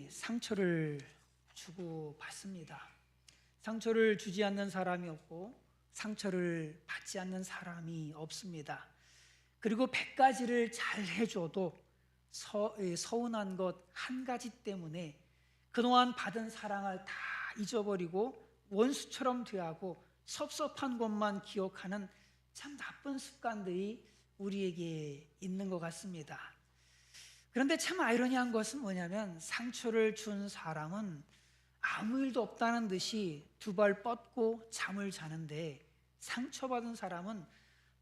사람들이 상처를 주고 받습니다. 상처를 주지 않는 사람이 없고 상처를 받지 않는 사람이 없습니다. 그리고 100가지를 잘 해줘도 서운한 것 한 가지 때문에 그동안 받은 사랑을 다 잊어버리고 원수처럼 대하고 섭섭한 것만 기억하는 참 나쁜 습관들이 우리에게 있는 것 같습니다. 그런데 참 아이러니한 것은 뭐냐면 상처를 준 사람은 아무 일도 없다는 듯이 두 발 뻗고 잠을 자는데 상처받은 사람은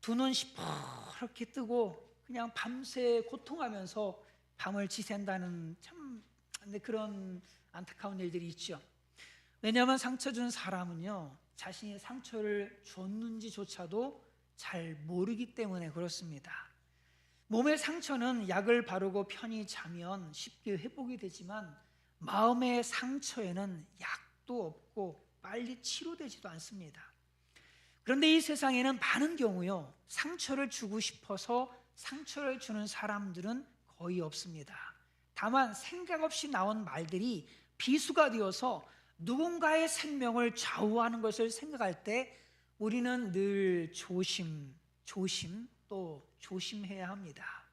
두 눈 시퍼렇게 뜨고 그냥 밤새 고통하면서 밤을 지샌다는 참 그런 안타까운 일들이 있죠. 왜냐하면 상처 준 사람은요, 자신이 상처를 줬는지조차도 잘 모르기 때문에 그렇습니다. 몸의 상처는 약을 바르고 편히 자면 쉽게 회복이 되지만 마음의 상처에는 약도 없고 빨리 치료되지도 않습니다. 그런데 이 세상에는 많은 경우요, 상처를 주고 싶어서 상처를 주는 사람들은 거의 없습니다. 다만 생각 없이 나온 말들이 비수가 되어서 누군가의 생명을 좌우하는 것을 생각할 때 우리는 늘 조심 또 조심해야 합니다.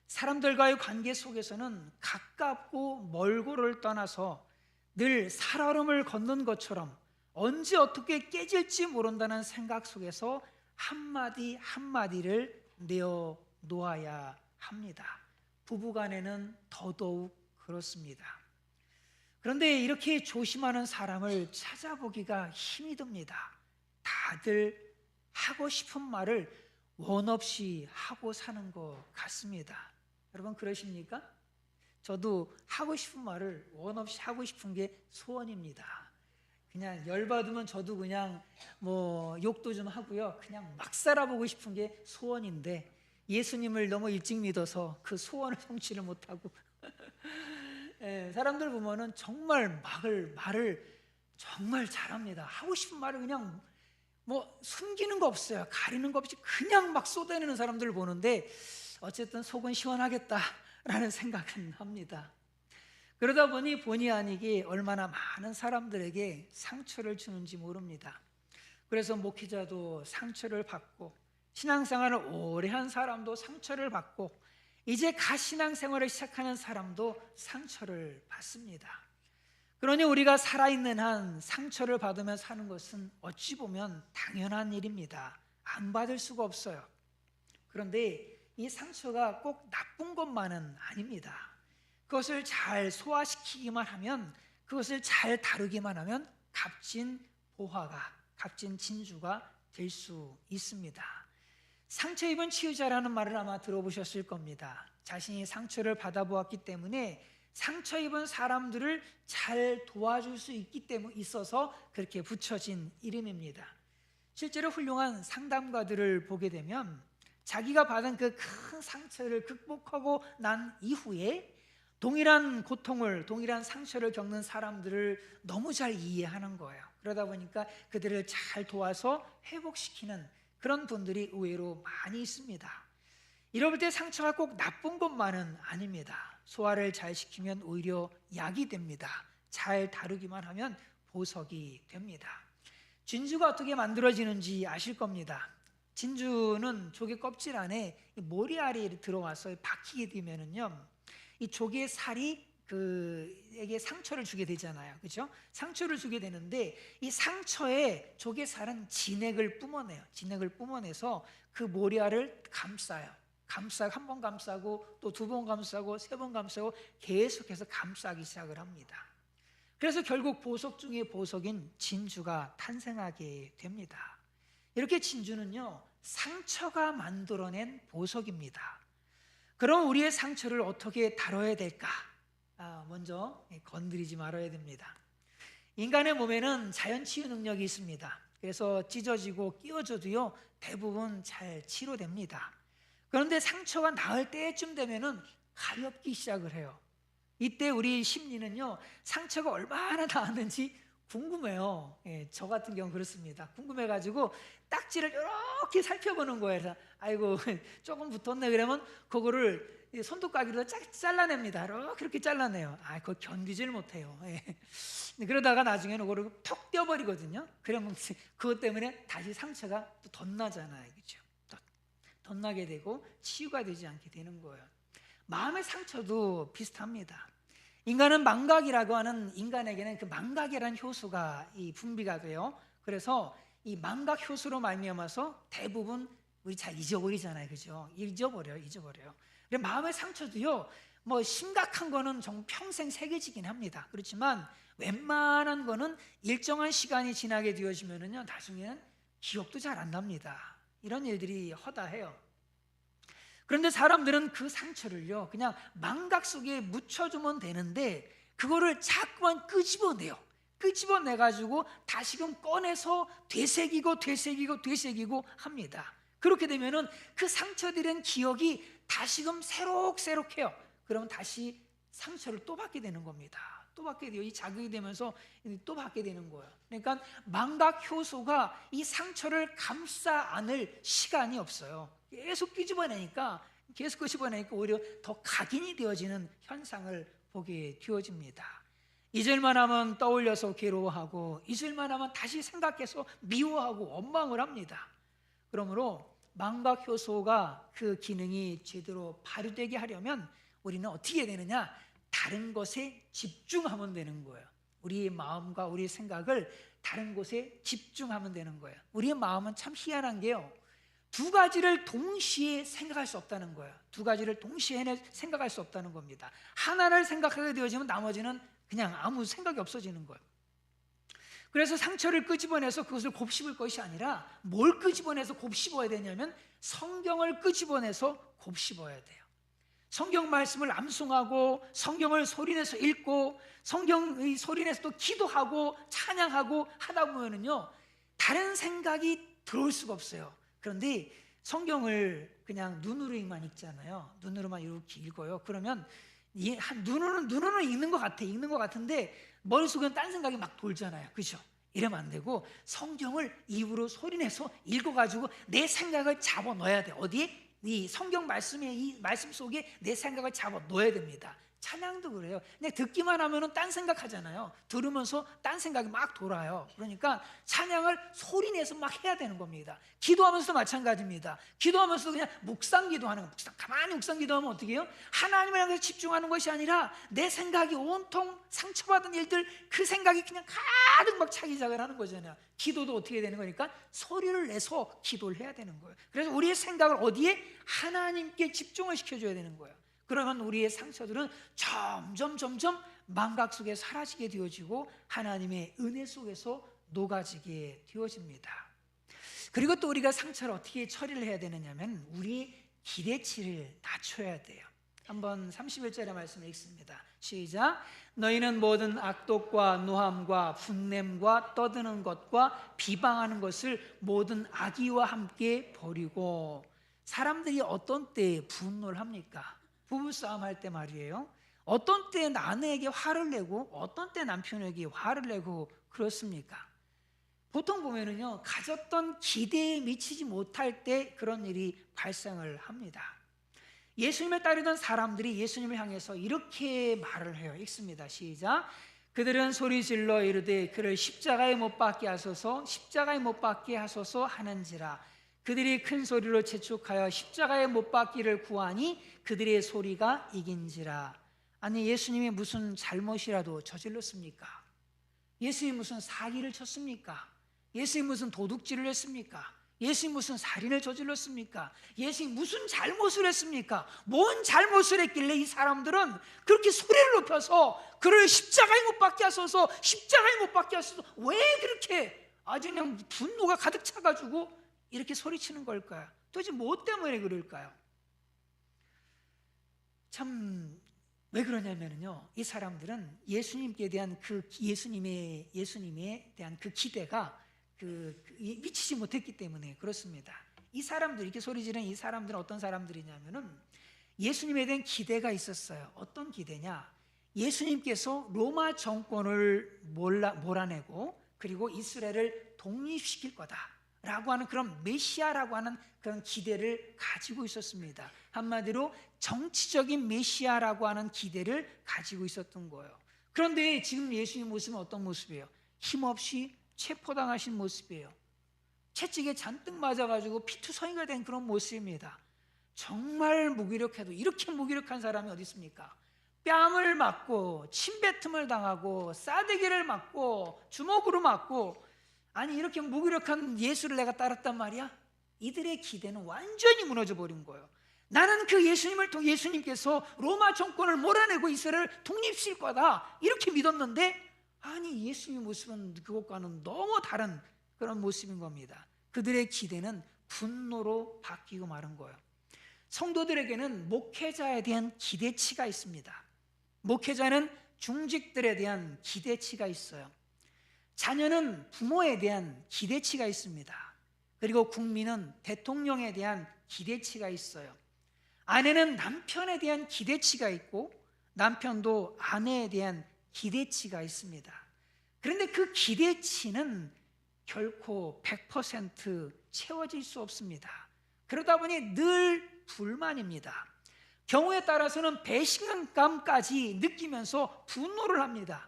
사람들과의 관계 속에서는 가깝고 멀고를 떠나서 늘 살얼음을 걷는 것처럼 언제 어떻게 깨질지 모른다는 생각 속에서 한마디 한마디를 내어 놓아야 합니다. 부부간에는 더더욱 그렇습니다. 그런데 이렇게 조심하는 사람을 찾아보기가 힘이 듭니다. 다들 하고 싶은 말을 원 없이 하고 사는 것 같습니다. 여러분 그러십니까? 저도 하고 싶은 말을 원 없이 하고 싶은 게 소원입니다. 그냥 열받으면 저도 그냥 욕도 좀 하고요, 그냥 막 살아보고 싶은 게 소원인데 예수님을 너무 일찍 믿어서 그 소원을 성취를 못하고 사람들 보면은 정말 말을 정말 잘합니다. 하고 싶은 말을 그냥 숨기는 거 없어요. 가리는 거 없이 그냥 막 쏟아내는 사람들을 보는데 어쨌든 속은 시원하겠다라는 생각은 합니다. 그러다 보니 본의 아니게 얼마나 많은 사람들에게 상처를 주는지 모릅니다. 그래서 목회자도 상처를 받고 신앙생활을 오래 한 사람도 상처를 받고 이제 갓 신앙생활을 시작하는 사람도 상처를 받습니다. 그러니 우리가 살아있는 한 상처를 받으며 사는 것은 어찌 보면 당연한 일입니다. 안 받을 수가 없어요. 그런데 이 상처가 꼭 나쁜 것만은 아닙니다. 그것을 잘 소화시키기만 하면, 그것을 잘 다루기만 하면 값진 보화가, 값진 진주가 될 수 있습니다. 상처 입은 치유자라는 말을 아마 들어보셨을 겁니다. 자신이 상처를 받아보았기 때문에 상처 입은 사람들을 잘 도와줄 수 있어서 그렇게 붙여진 이름입니다. 실제로 훌륭한 상담가들을 보게 되면 자기가 받은 그 큰 상처를 극복하고 난 이후에 동일한 고통을, 동일한 상처를 겪는 사람들을 너무 잘 이해하는 거예요. 그러다 보니까 그들을 잘 도와서 회복시키는 그런 분들이 의외로 많이 있습니다. 이럴 때 상처가 꼭 나쁜 것만은 아닙니다. 소화를 잘 시키면 오히려 약이 됩니다. 잘 다루기만 하면 보석이 됩니다. 진주가 어떻게 만들어지는지 아실 겁니다. 진주는 조개 껍질 안에 모리알이 들어와서 박히게 되면은요, 이 조개 살이 그에게 상처를 주게 되잖아요. 그렇죠? 상처를 주게 되는데 이 상처에 조개살은 진액을 뿜어내요. 진액을 뿜어내서 그 모리알을 감싸요. 한 번 감싸고 또 두 번 감싸고 세 번 감싸고 계속해서 감싸기 시작을 합니다. 그래서 결국 보석 중에 보석인 진주가 탄생하게 됩니다. 이렇게 진주는요, 상처가 만들어낸 보석입니다. 그럼 우리의 상처를 어떻게 다뤄야 될까? 먼저 건드리지 말아야 됩니다. 인간의 몸에는 자연 치유 능력이 있습니다. 그래서 찢어지고 끼어져도요, 대부분 잘 치료됩니다. 그런데 상처가 나을 때쯤 되면은 가렵기 시작을 해요. 이때 우리 심리는요, 상처가 얼마나 나았는지 궁금해요. 저 같은 경우 그렇습니다. 궁금해가지고 딱지를 이렇게 살펴보는 거예요. 그래서 아이고 조금 붙었네 그러면 그거를 손톱가기로 잘라냅니다. 그렇게 잘라내요. 그거 견디질 못해요. 예. 그러다가 나중에는 그걸 톡 떼어버리거든요. 그러면 그것 때문에 다시 상처가 또 덧나잖아요. 그렇죠? 덧나게 되고 치유가 되지 않게 되는 거예요. 마음의 상처도 비슷합니다. 인간은 망각이라고 하는, 인간에게는 그 망각이라는 효소가 분비가 돼요. 그래서 이 망각 효소로 말미암아서 대부분 우리 잘 잊어버리잖아요. 그죠? 잊어버려요. 그래, 마음의 상처도요, 뭐 심각한 거는 정말 평생 새겨지긴 합니다. 그렇지만 웬만한 거는 일정한 시간이 지나게 되어지면은요, 나중에는 기억도 잘 안 납니다. 이런 일들이 허다해요. 그런데 사람들은 그 상처를요, 그냥 망각 속에 묻혀주면 되는데 그거를 자꾸만 끄집어내가지고 다시금 꺼내서 되새기고 합니다. 그렇게 되면은 그 상처들은 기억이 다시금 새록새록해요. 그러면 다시 상처를 또 받게 되는 겁니다. 또 받게 돼요. 이 자극이 되면서 또 받게 되는 거예요. 그러니까 망각 효소가 이 상처를 감싸 안을 시간이 없어요. 계속 끄집어내니까 오히려 더 각인이 되어지는 현상을 보게 되어집니다. 잊을만 하면 떠올려서 괴로워하고, 잊을만 하면 다시 생각해서 미워하고 원망을 합니다. 그러므로 망각 효소가 그 기능이 제대로 발휘되게 하려면 우리는 어떻게 해야 되느냐? 다른 것에 집중하면 되는 거예요. 우리의 마음과 우리의 생각을 다른 곳에 집중하면 되는 거예요. 우리의 마음은 참 희한한 게요, 두 가지를 동시에 생각할 수 없다는 거예요. 두 가지를 동시에 생각할 수 없다는 겁니다. 하나를 생각하게 되어지면 나머지는 그냥 아무 생각이 없어지는 거예요. 그래서 상처를 끄집어내서 그것을 곱씹을 것이 아니라 뭘 끄집어내서 곱씹어야 되냐면 성경을 끄집어내서 곱씹어야 돼요. 성경 말씀을 암송하고 성경을 소리내서 읽고 성경 소리내서 또 기도하고 찬양하고 하다 보면은요, 다른 생각이 들어올 수가 없어요. 그런데 성경을 그냥 눈으로만 읽잖아요. 눈으로만 이렇게 읽어요. 그러면 눈으로는 읽는 것 같은데 머릿속에는 딴 생각이 막 돌잖아요. 그렇죠? 이러면 안 되고 성경을 입으로 소리내서 읽어가지고 내 생각을 잡아넣어야 돼. 어디에? 이 성경 말씀의 이 말씀 속에 내 생각을 잡아넣어야 됩니다. 찬양도 그래요. 그냥 듣기만 하면은 딴 생각하잖아요. 들으면서 딴 생각이 막 돌아요. 그러니까 찬양을 소리내서 막 해야 되는 겁니다. 기도하면서도 마찬가지입니다. 기도하면서도 그냥 묵상 기도하는 거, 가만히 묵상 기도하면 어떻게 해요? 하나님을 향해서 집중하는 것이 아니라 내 생각이 온통 상처받은 일들, 그 생각이 그냥 가득 막 차기 시작을 하는 거잖아요. 기도도 어떻게 되는 거니까 소리를 내서 기도를 해야 되는 거예요. 그래서 우리의 생각을 어디에? 하나님께 집중을 시켜줘야 되는 거예요. 그러면 우리의 상처들은 점점 망각 속에 사라지게 되어지고 하나님의 은혜 속에서 녹아지게 되어집니다. 그리고 또 우리가 상처를 어떻게 처리를 해야 되느냐면 우리의 기대치를 낮춰야 돼요. 한번 31절의 말씀을 읽습니다. 시작. 너희는 모든 악독과 노함과 분냄과 떠드는 것과 비방하는 것을 모든 악의와 함께 버리고. 사람들이 어떤 때에 분노를 합니까? 부부싸움 할 때 말이에요. 어떤 때 아내에게 화를 내고 어떤 때 남편에게 화를 내고 그렇습니까? 보통 보면은요, 가졌던 기대에 미치지 못할 때 그런 일이 발생을 합니다. 예수님을 따르던 사람들이 예수님을 향해서 이렇게 말을 해요. 읽습니다. 시작. 그들은 소리질러 이르되 그를 십자가에 못 박게 하소서, 십자가에 못 박게 하소서 하는지라. 그들이 큰 소리로 재촉하여 십자가에 못 박기를 구하니 그들의 소리가 이긴지라. 아니, 예수님이 무슨 잘못이라도 저질렀습니까? 예수님이 무슨 사기를 쳤습니까? 예수님이 무슨 도둑질을 했습니까? 예수님이 무슨 살인을 저질렀습니까? 예수님이 무슨 잘못을 했습니까? 뭔 잘못을 했길래 이 사람들은 그렇게 소리를 높여서 그를 십자가에 못 박게 하소서, 십자가에 못 박게 하소서, 왜 그렇게 아주 그냥 분노가 가득 차가지고 이렇게 소리치는 걸까요? 도대체 뭐 때문에 그럴까요? 참 왜 그러냐면요, 이 사람들은 예수님께 대한 예수님에 대한 그 기대가 미치지 못했기 때문에 그렇습니다. 이 사람들, 이렇게 소리 지르는 이 사람들은 어떤 사람들이냐면은 예수님에 대한 기대가 있었어요. 어떤 기대냐? 예수님께서 로마 정권을 몰아내고 그리고 이스라엘을 독립시킬 거다 라고 하는 그런 메시아라고 하는 그런 기대를 가지고 있었습니다. 한마디로 정치적인 메시아라고 하는 기대를 가지고 있었던 거예요. 그런데 지금 예수님 모습은 어떤 모습이에요? 힘없이 체포당하신 모습이에요. 채찍에 잔뜩 맞아가지고 피투성이가 된 그런 모습입니다. 정말 무기력해도 이렇게 무기력한 사람이 어디 있습니까? 뺨을 맞고 침뱉음을 당하고 싸대기를 맞고 주먹으로 맞고, 아니 이렇게 무기력한 예수를 내가 따랐단 말이야? 이들의 기대는 완전히 무너져 버린 거예요. 나는 그 예수님을 통해 예수님께서 로마 정권을 몰아내고 이스라엘을 독립시킬 거다 이렇게 믿었는데, 아니 예수님의 모습은 그것과는 너무 다른 그런 모습인 겁니다. 그들의 기대는 분노로 바뀌고 마른 거예요. 성도들에게는 목회자에 대한 기대치가 있습니다. 목회자는 중직들에 대한 기대치가 있어요. 자녀는 부모에 대한 기대치가 있습니다. 그리고 국민은 대통령에 대한 기대치가 있어요. 아내는 남편에 대한 기대치가 있고 남편도 아내에 대한 기대치가 있습니다. 그런데 그 기대치는 결코 100% 채워질 수 없습니다. 그러다 보니 늘 불만입니다. 경우에 따라서는 배신감까지 느끼면서 분노를 합니다.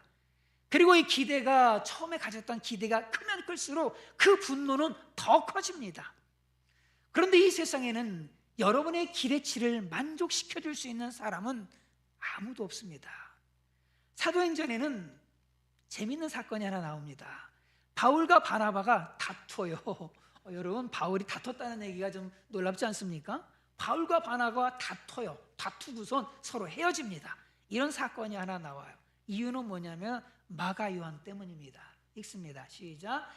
그리고 이 기대가, 처음에 가졌던 기대가 크면 클수록 그 분노는 더 커집니다. 그런데 이 세상에는 여러분의 기대치를 만족시켜줄 수 있는 사람은 아무도 없습니다. 사도행전에는 재밌는 사건이 하나 나옵니다. 바울과 바나바가 다퉈요. 여러분, 바울이 다퉜다는 얘기가 좀 놀랍지 않습니까? 바울과 바나바가 다퉈요. 다투고선 서로 헤어집니다. 이런 사건이 하나 나와요. 이유는 뭐냐면 마가 요한 때문입니다. 읽습니다. 시작.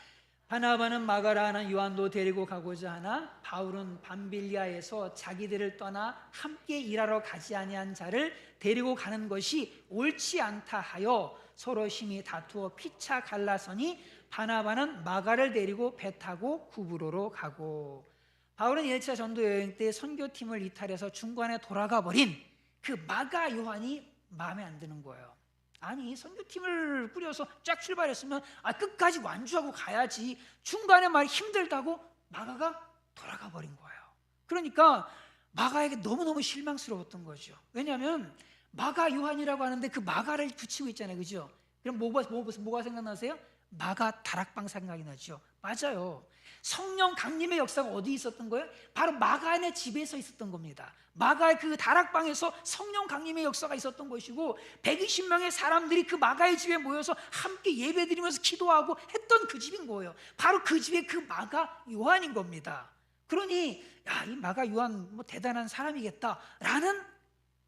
바나바는 마가라 하는 요한도 데리고 가고자 하나 바울은 밤빌리아에서 자기들을 떠나 함께 일하러 가지 아니한 자를 데리고 가는 것이 옳지 않다 하여 서로 심히 다투어 피차 갈라서니 바나바는 마가를 데리고 배 타고 구브로로 가고, 바울은 1차 전도 여행 때 선교팀을 이탈해서 중간에 돌아가 버린 그 마가 요한이 마음에 안 드는 거예요. 아니 선교팀을 꾸려서 쫙 출발했으면 끝까지 완주하고 가야지, 중간에 말 힘들다고 마가가 돌아가 버린 거예요. 그러니까 마가에게 너무너무 실망스러웠던 거죠. 왜냐하면 마가 요한이라고 하는데 그 마가를 붙이고 있잖아요, 그죠? 그럼 뭐가 생각나세요? 마가 다락방 생각이 나죠. 맞아요. 성령 강림의 역사가 어디 있었던 거예요? 바로 마가의 집에서 있었던 겁니다. 마가의 그 다락방에서 성령 강림의 역사가 있었던 것이고 120명의 사람들이 그 마가의 집에 모여서 함께 예배드리면서 기도하고 했던 그 집인 거예요. 바로 그 집에 그 마가 요한인 겁니다. 그러니 이 마가 요한 대단한 사람이겠다라는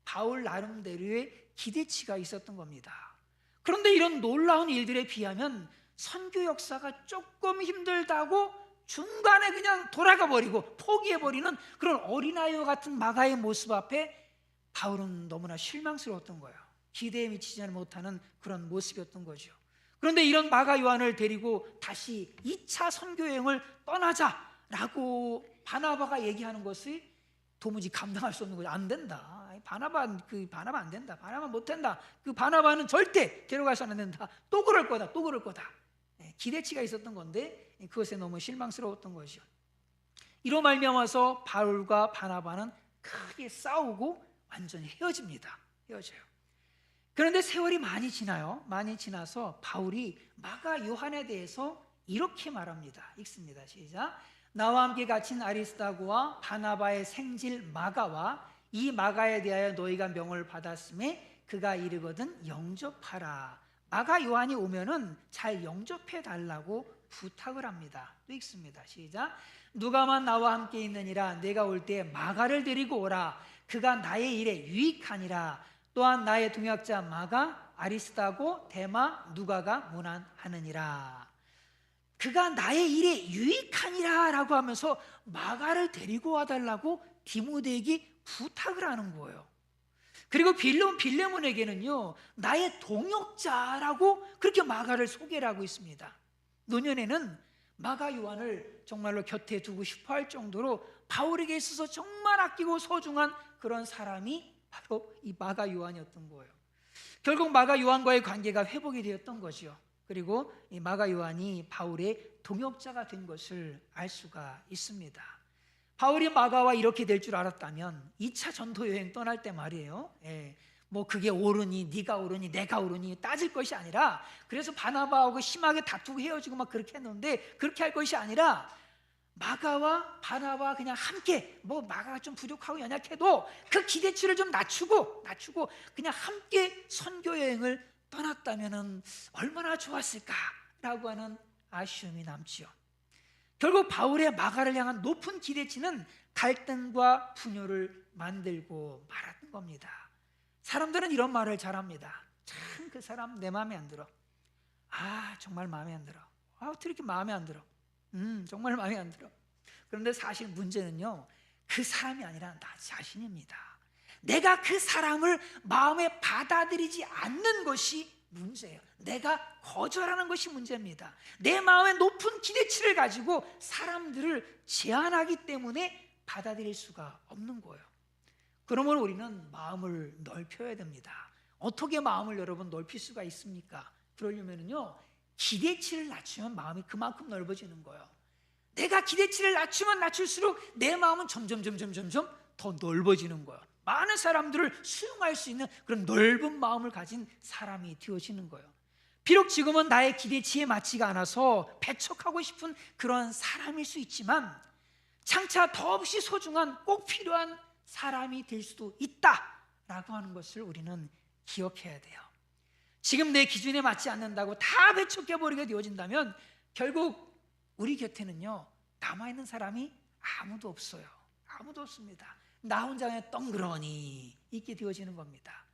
바울 나름대로의 기대치가 있었던 겁니다. 그런데 이런 놀라운 일들에 비하면 선교 역사가 조금 힘들다고 중간에 그냥 돌아가 버리고 포기해 버리는 그런 어린아이와 같은 마가의 모습 앞에 바울은 너무나 실망스러웠던 거예요. 기대에 미치지 못하는 그런 모습이었던 거죠. 그런데 이런 마가 요한을 데리고 다시 2차 선교 여행을 떠나자라고 바나바가 얘기하는 것이 도무지 감당할 수 없는 거죠. 안 된다. 바나바 안 된다. 바나바 못 된다. 그 바나바는 절대 데려가서는 안 된다. 또 그럴 거다. 또 그럴 거다. 기대치가 있었던 건데 그것에 너무 실망스러웠던 것이죠. 이로 말미암아서 바울과 바나바는 크게 싸우고 완전히 헤어집니다. 헤어져요. 그런데 세월이 많이 지나요. 많이 지나서 바울이 마가 요한에 대해서 이렇게 말합니다. 읽습니다. 시작. 나와 함께 갇힌 아리스다고와 바나바의 생질 마가와 이 마가에 대하여 너희가 명을 받았음에 그가 이르거든 영접하라. 마가 요한이 오면은 잘 영접해 달라고 부탁을 합니다. 또 읽습니다. 시작. 누가만 나와 함께 있느니라. 내가 올 때 마가를 데리고 오라. 그가 나의 일에 유익하니라. 또한 나의 동역자 마가, 아리스다고, 데마, 누가가 문안하느니라. 그가 나의 일에 유익하니라 라고 하면서 마가를 데리고 와달라고 디모데에게 부탁을 하는 거예요. 그리고 빌레몬에게는요 나의 동역자라고 그렇게 마가를 소개를 하고 있습니다. 노년에는 마가 요한을 정말로 곁에 두고 싶어 할 정도로 바울에게 있어서 정말 아끼고 소중한 그런 사람이 바로 이 마가 요한이었던 거예요. 결국 마가 요한과의 관계가 회복이 되었던 거죠. 그리고 이 마가 요한이 바울의 동역자가 된 것을 알 수가 있습니다. 바울이 마가와 이렇게 될 줄 알았다면 2차 전도 여행 떠날 때 말이에요, 뭐 그게 옳으니 네가 옳으니 내가 옳으니 따질 것이 아니라, 그래서 바나바하고 심하게 다투고 헤어지고 막 그렇게 했는데, 그렇게 할 것이 아니라 마가와 바나바 그냥 함께, 뭐 마가가 좀 부족하고 연약해도 그 기대치를 좀 낮추고 그냥 함께 선교 여행을 떠났다면 얼마나 좋았을까라고 하는 아쉬움이 남지요. 결국 바울의 마가를 향한 높은 기대치는 갈등과 분열을 만들고 말았던 겁니다. 사람들은 이런 말을 잘합니다. 참 그 사람 내 마음에 안 들어. 정말 마음에 안 들어. 어떻게 이렇게 마음에 안 들어. 정말 마음에 안 들어. 그런데 사실 문제는요, 그 사람이 아니라 나 자신입니다. 내가 그 사람을 마음에 받아들이지 않는 것이 문제예요. 내가 거절하는 것이 문제입니다. 내 마음에 높은 기대치를 가지고 사람들을 제한하기 때문에 받아들일 수가 없는 거예요. 그러면 우리는 마음을 넓혀야 됩니다. 어떻게 마음을 여러분 넓힐 수가 있습니까? 그러려면요, 기대치를 낮추면 마음이 그만큼 넓어지는 거예요. 내가 기대치를 낮추면 낮출수록 내 마음은 점점 더 넓어지는 거예요. 많은 사람들을 수용할 수 있는 그런 넓은 마음을 가진 사람이 되어지는 거예요. 비록 지금은 나의 기대치에 맞지가 않아서 배척하고 싶은 그런 사람일 수 있지만, 장차 더없이 소중한 꼭 필요한 사람이 될 수도 있다라고 하는 것을 우리는 기억해야 돼요. 지금 내 기준에 맞지 않는다고 다 배척해버리게 되어진다면 결국 우리 곁에는요, 남아있는 사람이 아무도 없어요. 아무도 없습니다. 나 혼자 그냥 덩그러니 있게 되어지는 겁니다.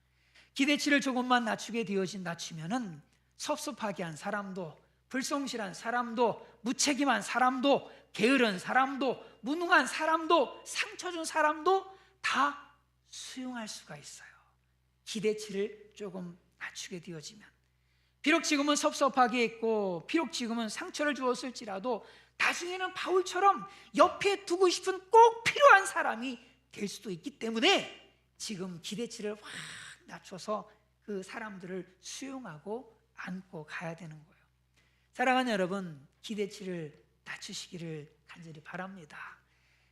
기대치를 조금만 낮추면은 섭섭하게 한 사람도, 불성실한 사람도, 무책임한 사람도, 게으른 사람도, 무능한 사람도, 상처 준 사람도 다 수용할 수가 있어요. 기대치를 조금 낮추게 되어지면. 비록 지금은 섭섭하게 했고, 비록 지금은 상처를 주었을지라도 나중에는 바울처럼 옆에 두고 싶은 꼭 필요한 사람이 될 수도 있기 때문에 지금 기대치를 확 낮춰서 그 사람들을 수용하고 안고 가야 되는 거예요. 사랑하는 여러분, 기대치를 낮추시기를 간절히 바랍니다.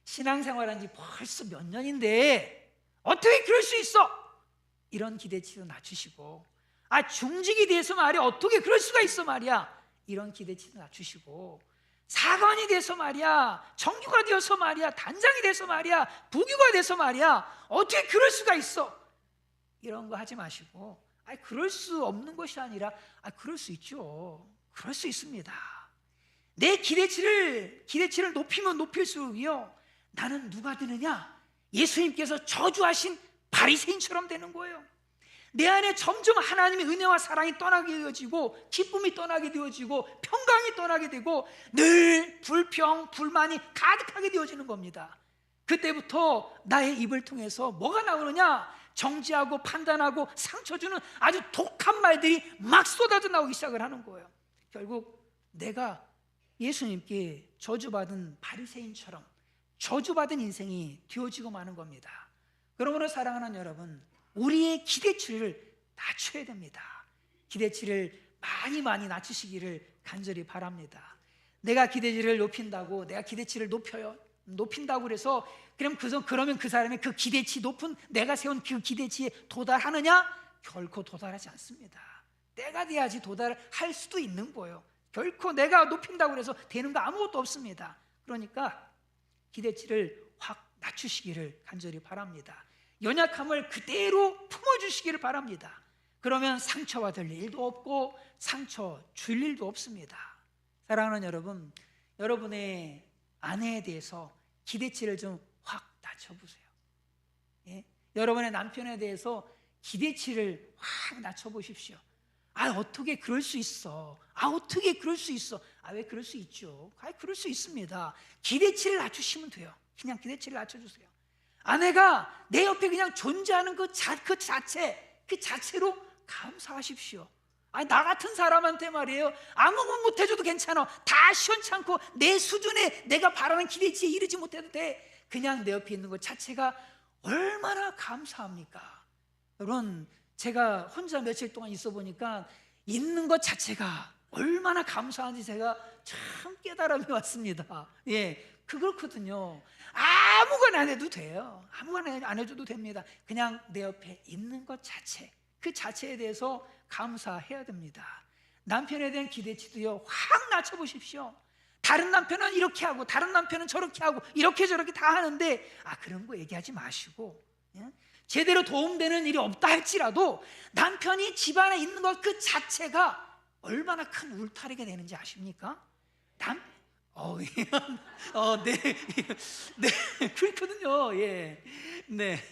신앙생활한 지 벌써 몇 년인데 어떻게 그럴 수 있어? 이런 기대치도 낮추시고, 중직이 돼서 말이야 어떻게 그럴 수가 있어 말이야, 이런 기대치도 낮추시고, 사관이 돼서 말이야, 정규가 되어서 말이야, 단장이 돼서 말이야, 부교가 돼서 말이야 어떻게 그럴 수가 있어, 이런 거 하지 마시고, 그럴 수 없는 것이 아니라 그럴 수 있죠. 그럴 수 있습니다. 내 기대치를 높이면 높일수록요, 나는 누가 되느냐? 예수님께서 저주하신 바리새인처럼 되는 거예요. 내 안에 점점 하나님의 은혜와 사랑이 떠나게 되어지고, 기쁨이 떠나게 되어지고, 평강이 떠나게 되고, 늘 불평, 불만이 가득하게 되어지는 겁니다. 그때부터 나의 입을 통해서 뭐가 나오느냐? 정죄하고 판단하고 상처 주는 아주 독한 말들이 막 쏟아져 나오기 시작을 하는 거예요. 결국 내가 예수님께 저주받은 바리새인처럼 저주받은 인생이 되어지고 마는 겁니다. 그러므로 사랑하는 여러분, 우리의 기대치를 낮춰야 됩니다. 기대치를 많이 낮추시기를 간절히 바랍니다. 내가 기대치를 높인다고, 내가 기대치를 높인다고 그래서 그러면 그 사람의 그 기대치 높은, 내가 세운 그 기대치에 도달하느냐? 결코 도달하지 않습니다. 때가 돼야지 도달할 수도 있는 거예요. 결코 내가 높인다고 해서 되는 거 아무것도 없습니다. 그러니까 기대치를 확 낮추시기를 간절히 바랍니다. 연약함을 그대로 품어주시기를 바랍니다. 그러면 상처받을 일도 없고 상처 줄 일도 없습니다. 사랑하는 여러분, 여러분의 아내에 대해서 기대치를 좀 확 낮춰보세요. 여러분의 남편에 대해서 기대치를 확 낮춰보십시오. 어떻게 그럴 수 있어? 어떻게 그럴 수 있어? 왜 그럴 수 있죠? 그럴 수 있습니다. 기대치를 낮추시면 돼요. 그냥 기대치를 낮춰주세요. 아내가 내 옆에 그냥 존재하는 그 자체로 감사하십시오. 나 같은 사람한테 말이에요, 아무것도 못해줘도 괜찮아. 다 시원찮고 내 수준에 내가 바라는 기대치에 이르지 못해도 돼. 그냥 내 옆에 있는 것 자체가 얼마나 감사합니까? 여러분, 제가 혼자 며칠 동안 있어 보니까 있는 것 자체가 얼마나 감사한지 제가 참 깨달음이 왔습니다. 그렇거든요. 아무거나 안 해도 돼요. 아무거나 안 해줘도 됩니다. 그냥 내 옆에 있는 것 자체, 그 자체에 대해서 감사해야 됩니다. 남편에 대한 기대치도요, 확 낮춰보십시오. 다른 남편은 이렇게 하고 다른 남편은 저렇게 하고 이렇게 저렇게 다 하는데 그런 거 얘기하지 마시고, 제대로 도움되는 일이 없다 할지라도 남편이 집안에 있는 것 그 자체가 얼마나 큰 울타리가 되는지 아십니까? 네, 네, 그렇거든요. 예, 네,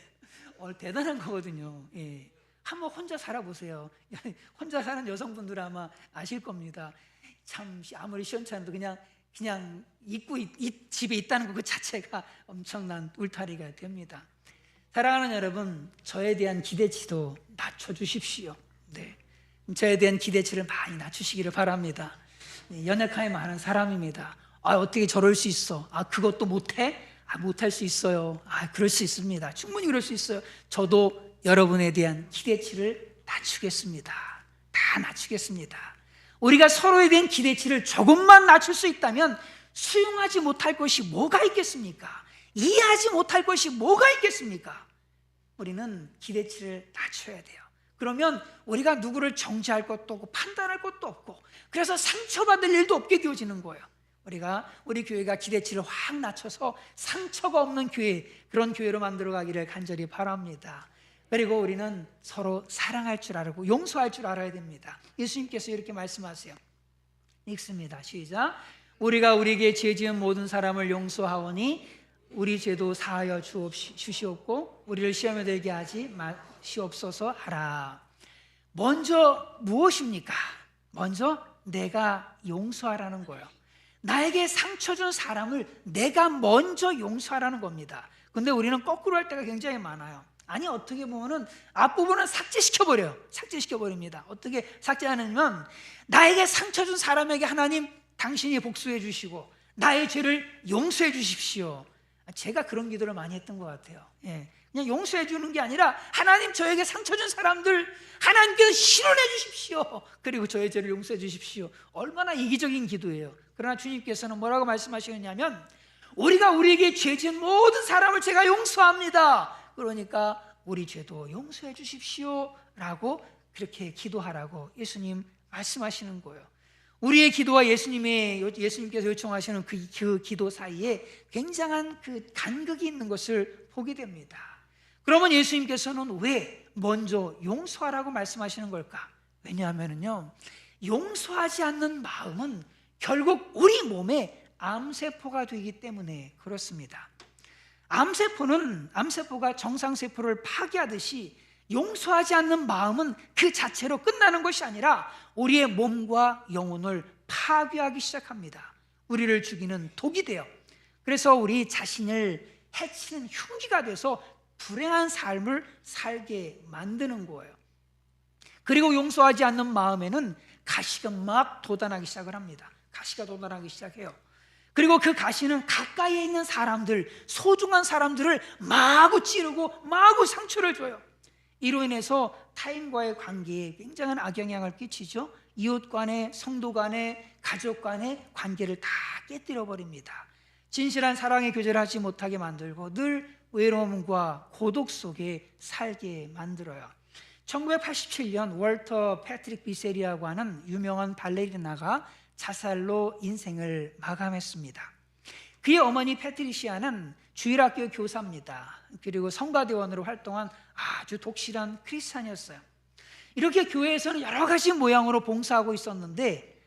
대단한 거거든요. 예, 한번 혼자 살아보세요. 혼자 사는 여성분들 아마 아실 겁니다. 참 아무리 시원찮아도 그냥 이 집에 있다는 것 그 자체가 엄청난 울타리가 됩니다. 사랑하는 여러분, 저에 대한 기대치도 낮춰주십시오. 네, 저에 대한 기대치를 많이 낮추시기를 바랍니다. 연약함이 많은 사람입니다. 어떻게 저럴 수 있어? 그것도 못해? 못할 수 있어요. 그럴 수 있습니다. 충분히 그럴 수 있어요. 저도 여러분에 대한 기대치를 낮추겠습니다. 다 낮추겠습니다. 우리가 서로에 대한 기대치를 조금만 낮출 수 있다면 수용하지 못할 것이 뭐가 있겠습니까? 이해하지 못할 것이 뭐가 있겠습니까? 우리는 기대치를 낮춰야 돼요. 그러면 우리가 누구를 정죄할 것도 없고 판단할 것도 없고, 그래서 상처받을 일도 없게 되어지는 거예요. 우리 교회가 기대치를 확 낮춰서 상처가 없는 교회, 그런 교회로 만들어 가기를 간절히 바랍니다. 그리고 우리는 서로 사랑할 줄 알고 용서할 줄 알아야 됩니다. 예수님께서 이렇게 말씀하세요. 읽습니다. 시작. 우리가 우리에게 죄 지은 모든 사람을 용서하오니 우리 죄도 사하여 주시옵고 우리를 시험에 들게 하지 마시옵소서 하라. 먼저 무엇입니까? 먼저 내가 용서하라는 거예요. 나에게 상처 준 사람을 내가 먼저 용서하라는 겁니다. 근데 우리는 거꾸로 할 때가 굉장히 많아요. 어떻게 보면은 앞부분은 삭제시켜버립니다. 어떻게 삭제하냐면, 나에게 상처 준 사람에게 하나님 당신이 복수해 주시고 나의 죄를 용서해 주십시오. 제가 그런 기도를 많이 했던 것 같아요. 그냥 용서해 주는 게 아니라, 하나님 저에게 상처 준 사람들 하나님께서 실현해 주십시오. 그리고 저의 죄를 용서해 주십시오. 얼마나 이기적인 기도예요. 그러나 주님께서는 뭐라고 말씀하시느냐면, 우리가 우리에게 죄 지은 모든 사람을 제가 용서합니다. 그러니까 우리 죄도 용서해 주십시오 라고 그렇게 기도하라고 예수님 말씀하시는 거예요. 우리의 기도와 예수님께서 요청하시는 그 기도 사이에 굉장한 그 간극이 있는 것을 보게 됩니다. 그러면 예수님께서는 왜 먼저 용서하라고 말씀하시는 걸까? 왜냐하면요, 용서하지 않는 마음은 결국 우리 몸에 암세포가 되기 때문에 그렇습니다. 암세포가 정상세포를 파괴하듯이 용서하지 않는 마음은 그 자체로 끝나는 것이 아니라 우리의 몸과 영혼을 파괴하기 시작합니다. 우리를 죽이는 독이 돼요. 그래서 우리 자신을 해치는 흉기가 돼서 불행한 삶을 살게 만드는 거예요. 그리고 용서하지 않는 마음에는 가시가 막 돋아나기 시작을 합니다. 가시가 돋아나기 시작해요. 그리고 그 가시는 가까이에 있는 사람들, 소중한 사람들을 마구 찌르고 마구 상처를 줘요. 이로 인해서 타인과의 관계에 굉장한 악영향을 끼치죠. 이웃 간의, 성도 간의, 가족 간의 관계를 다 깨뜨려 버립니다. 진실한 사랑의 교제를 하지 못하게 만들고 늘 외로움과 고독 속에 살게 만들어요. 1987년 월터 패트릭 비세리라고 하는 유명한 발레리나가 자살로 인생을 마감했습니다. 그의 어머니 패트리시아는 주일학교 교사입니다. 그리고 성가대원으로 활동한 아주 독실한 크리스찬이었어요. 이렇게 교회에서는 여러 가지 모양으로 봉사하고 있었는데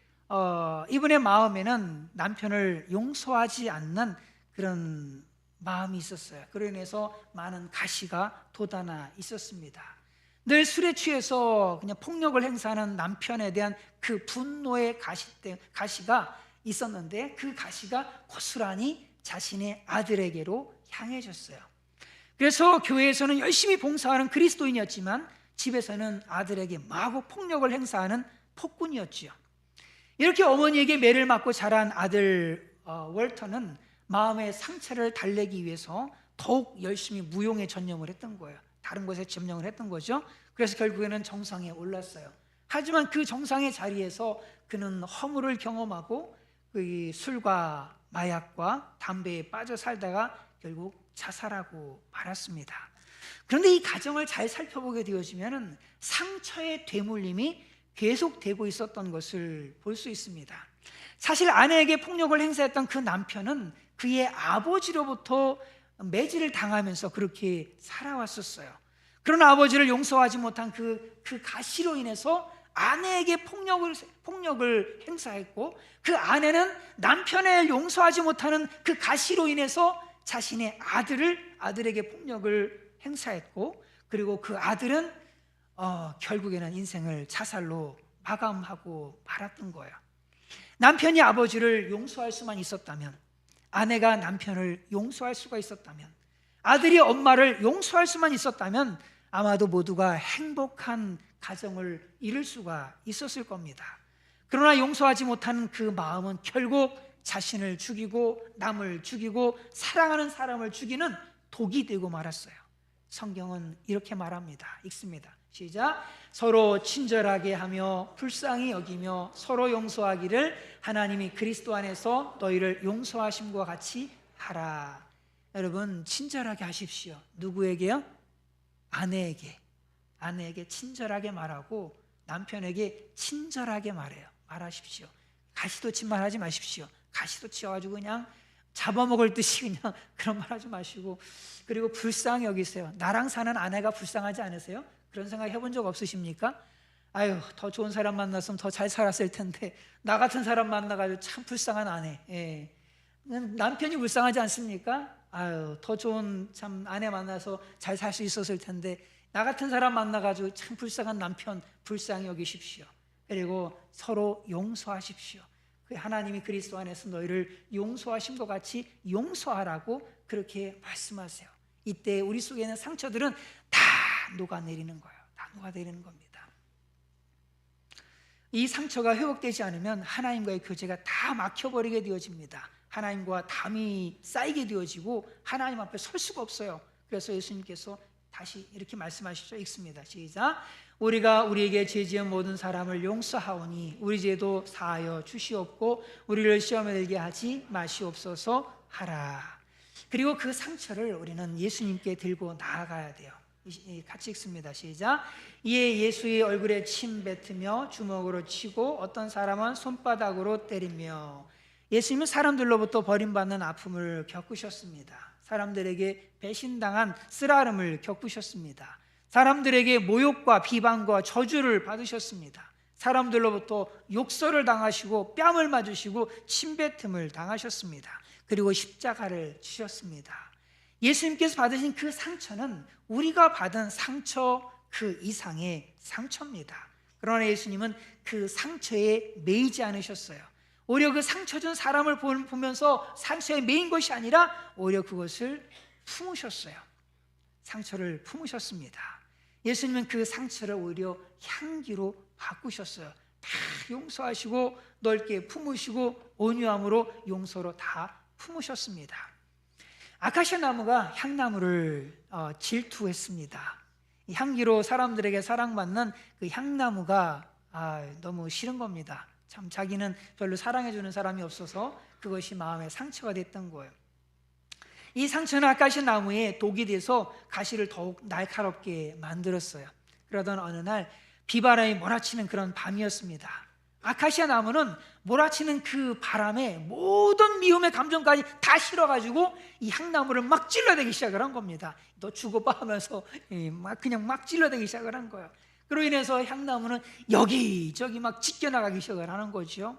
이분의 마음에는 남편을 용서하지 않는 그런 마음이 있었어요. 그로 인해서 많은 가시가 돋아나 있었습니다. 늘 술에 취해서 그냥 폭력을 행사하는 남편에 대한 그 분노의 가시가 있었는데, 그 가시가 고스란히 자신의 아들에게로 향해졌어요. 그래서 교회에서는 열심히 봉사하는 그리스도인이었지만 집에서는 아들에게 마구 폭력을 행사하는 폭군이었지요. 이렇게 어머니에게 매를 맞고 자란 아들 월터는 마음의 상처를 달래기 위해서 더욱 열심히 무용에 전념을 했던 거예요. 다른 것에 전념을 했던 거죠. 그래서 결국에는 정상에 올랐어요. 하지만 그 정상의 자리에서 그는 허물을 경험하고 이 술과 마약과 담배에 빠져 살다가 결국 자살하고 말았습니다. 그런데 이 가정을 잘 살펴보게 되어지면 상처의 되물림이 계속되고 있었던 것을 볼 수 있습니다. 사실 아내에게 폭력을 행사했던 그 남편은 그의 아버지로부터 매질을 당하면서 그렇게 살아왔었어요. 그러나 아버지를 용서하지 못한 그 가시로 인해서 아내에게 폭력을 행사했고, 그 아내는 남편을 용서하지 못하는 그 가시로 인해서 자신의 아들에게 폭력을 행사했고, 그리고 그 아들은 결국에는 인생을 자살로 마감하고 말았던 거예요. 남편이 아버지를 용서할 수만 있었다면, 아내가 남편을 용서할 수가 있었다면, 아들이 엄마를 용서할 수만 있었다면 아마도 모두가 행복한 가정을 이룰 수가 있었을 겁니다. 그러나 용서하지 못하는 그 마음은 결국 자신을 죽이고 남을 죽이고 사랑하는 사람을 죽이는 독이 되고 말았어요. 성경은 이렇게 말합니다. 읽습니다. 시작. 서로 친절하게 하며 불쌍히 여기며 서로 용서하기를 하나님이 그리스도 안에서 너희를 용서하심과 같이 하라. 여러분, 친절하게 하십시오. 누구에게요? 아내에게 친절하게 말하고 남편에게 친절하게 말하십시오. 가시도친 말하지 마십시오. 가시도치여가지고 그냥 잡아먹을 듯이 그냥 그런 말 하지 마시고, 그리고 불쌍히 여기세요. 나랑 사는 아내가 불쌍하지 않으세요? 그런 생각 해본 적 없으십니까? 아유, 더 좋은 사람 만났으면 더 잘 살았을 텐데 나 같은 사람 만나가지고 참 불쌍한 아내. 예. 남편이 불쌍하지 않습니까? 아유, 더 좋은 참 아내 만나서 잘 살 수 있었을 텐데 나 같은 사람 만나가지고 참 불쌍한 남편 불쌍히 여기십시오. 그리고 서로 용서하십시오. 하나님이 그리스도 안에서 너희를 용서하신 것 같이 용서하라고 그렇게 말씀하세요. 이때 우리 속에 있는 상처들은 다 녹아내리는 거예요. 다 녹아내리는 겁니다. 이 상처가 회복되지 않으면 하나님과의 교제가 다 막혀버리게 되어집니다. 하나님과 담이 쌓이게 되어지고 하나님 앞에 설 수가 없어요. 그래서 예수님께서 다시 이렇게 말씀하시죠. 읽습니다. 시작. 우리가 우리에게 죄 지은 모든 사람을 용서하오니 우리 죄도 사하여 주시옵고 우리를 시험에 들게 하지 마시옵소서 하라. 그리고 그 상처를 우리는 예수님께 들고 나아가야 돼요. 같이 읽습니다. 시작. 이에 예수의 얼굴에 침 뱉으며 주먹으로 치고 어떤 사람은 손바닥으로 때리며. 예수님은 사람들로부터 버림받는 아픔을 겪으셨습니다. 사람들에게 배신당한 쓰라름을 겪으셨습니다. 사람들에게 모욕과 비방과 저주를 받으셨습니다. 사람들로부터 욕설을 당하시고 뺨을 맞으시고 침뱉음을 당하셨습니다. 그리고 십자가를 지셨습니다. 예수님께서 받으신 그 상처는 우리가 받은 상처 그 이상의 상처입니다. 그러나 예수님은 그 상처에 매이지 않으셨어요. 오히려 그 상처 준 사람을 보면서 상처에 매인 것이 아니라 오히려 그것을 품으셨어요. 상처를 품으셨습니다. 예수님은 그 상처를 오히려 향기로 바꾸셨어요. 다 용서하시고 넓게 품으시고 온유함으로 용서로 다 품으셨습니다. 아카시아 나무가 향나무를 질투했습니다. 이 향기로 사람들에게 사랑받는 그 향나무가 너무 싫은 겁니다. 참 자기는 별로 사랑해주는 사람이 없어서 그것이 마음의 상처가 됐던 거예요. 이 상처는 아카시아 나무에 독이 돼서 가시를 더욱 날카롭게 만들었어요. 그러던 어느 날 비바람이 몰아치는 그런 밤이었습니다. 아카시아 나무는 몰아치는 그 바람에 모든 미움의 감정까지 다 실어가지고 이 향나무를 막 찔러대기 시작을 한 겁니다. 너 죽어봐 하면서 그냥 막 찔러대기 시작을 한 거예요. 그로 인해서 향나무는 여기저기 막 찢겨나가기 시작을 하는 거죠.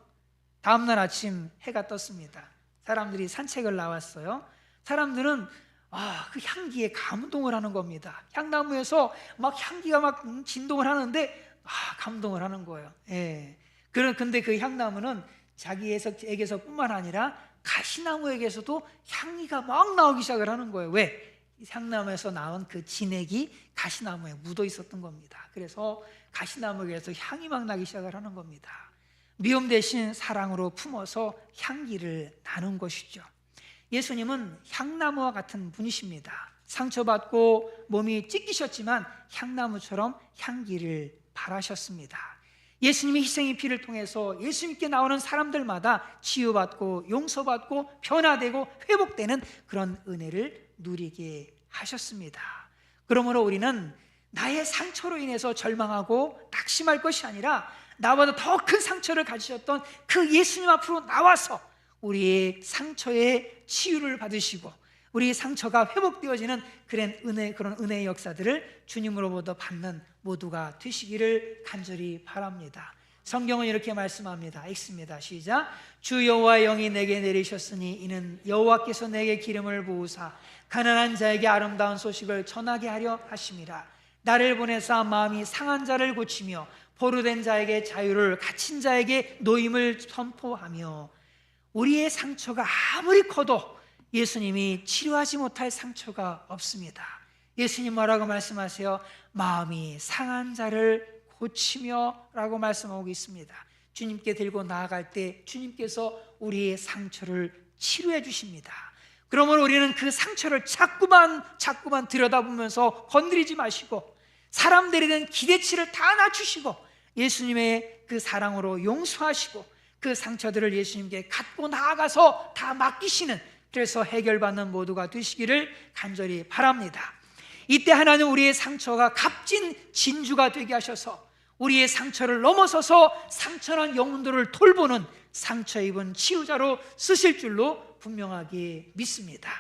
다음날 아침 해가 떴습니다. 사람들이 산책을 나왔어요. 사람들은 그 향기에 감동을 하는 겁니다. 향나무에서 막 향기가 막 진동을 하는데 감동을 하는 거예요. 근데 그 향나무는 자기에게서 뿐만 아니라 가시나무에게서도 향기가 막 나오기 시작을 하는 거예요. 왜? 향나무에서 나온 그 진액이 가시나무에 묻어 있었던 겁니다. 그래서 가시나무에게서 향이 막 나기 시작을 하는 겁니다. 미움 대신 사랑으로 품어서 향기를 나눈 것이죠. 예수님은 향나무와 같은 분이십니다. 상처받고 몸이 찢기셨지만 향나무처럼 향기를 발하셨습니다. 예수님의 희생의 피를 통해서 예수님께 나오는 사람들마다 치유받고 용서받고 변화되고 회복되는 그런 은혜를 누리게 하셨습니다. 그러므로 우리는 나의 상처로 인해서 절망하고 낙심할 것이 아니라 나보다 더 큰 상처를 가지셨던 그 예수님 앞으로 나와서 우리의 상처의 치유를 받으시고 우리의 상처가 회복되어지는 그런 은혜의 역사들을 주님으로부터 받는 모두가 되시기를 간절히 바랍니다. 성경은 이렇게 말씀합니다. 읽습니다. 시작. 주 여호와의 영이 내게 내리셨으니 이는 여호와께서 내게 기름을 부으사 가난한 자에게 아름다운 소식을 전하게 하려 하심이라. 나를 보내사 마음이 상한 자를 고치며 포로된 자에게 자유를, 갇힌 자에게 노임을 선포하며. 우리의 상처가 아무리 커도 예수님이 치료하지 못할 상처가 없습니다. 예수님 뭐라고 말씀하세요? 마음이 상한 자를 고치며 라고 말씀하고 있습니다. 주님께 들고 나아갈 때 주님께서 우리의 상처를 치료해 주십니다. 그러므로 우리는 그 상처를 자꾸만 들여다보면서 건드리지 마시고 사람들에 대한 기대치를 다 낮추시고 예수님의 그 사랑으로 용서하시고 그 상처들을 예수님께 갖고 나아가서 다 맡기시는, 그래서 해결받는 모두가 되시기를 간절히 바랍니다. 이때 하나님 우리의 상처가 값진 진주가 되게 하셔서 우리의 상처를 넘어서서 상처난 영혼들을 돌보는 상처 입은 치유자로 쓰실 줄로 분명하게 믿습니다.